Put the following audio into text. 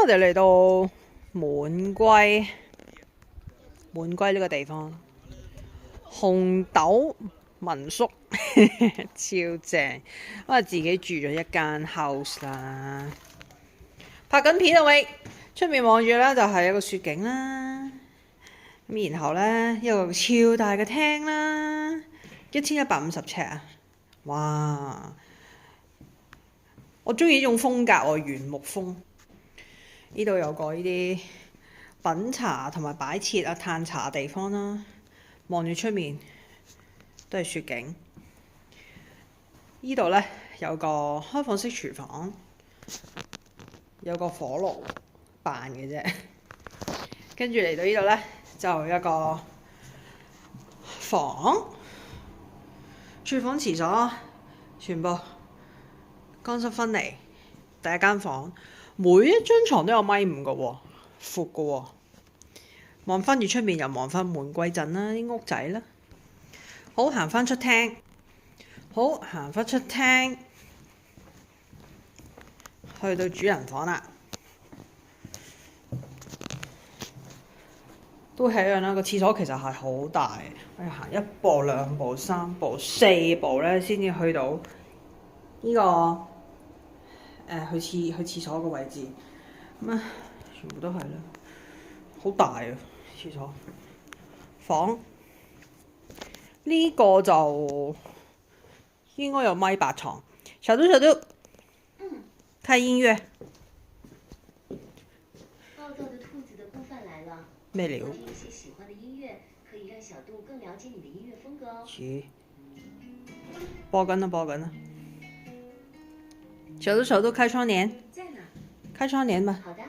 我哋嚟到滿歸呢個地方，紅豆民宿超正，我自己住咗一間 house 啦，拍緊片啊喂，出面望住咧就係一個雪景啦，咁然後咧一個超大嘅廳啦，1150尺啊，哇！我中意呢種風格喎，原木風。呢度有個呢啲品茶同埋擺設啊、嘆茶地方啦，望住出面都係雪景。呢度呢，有個開放式廚房，有個火爐扮嘅啫。跟住嚟到呢度呢，就一個房、廚房、廁所，全部乾濕分離。第一間房，每一張床都有1.5米嘅喎，闊嘅喎。望翻住出面又望翻滿歸鎮啦，啲屋仔啦。好，行翻出廳，去到主人房啦。都係一樣啦，個廁所其實係好大，我要行1步、2步、3步、4步咧，先至去到呢個去廁所個位置。咁啊，全部都係啦，好大啊廁所。房呢個就應該有1.8米床。小嘟，看音樂。暴躁的兔子的部分來了。咩料？聽一些喜歡的音樂，可以讓小杜更了解你的音樂風格哦。播緊啦。小杜開窗簾。在哪？開窗簾吧。好的。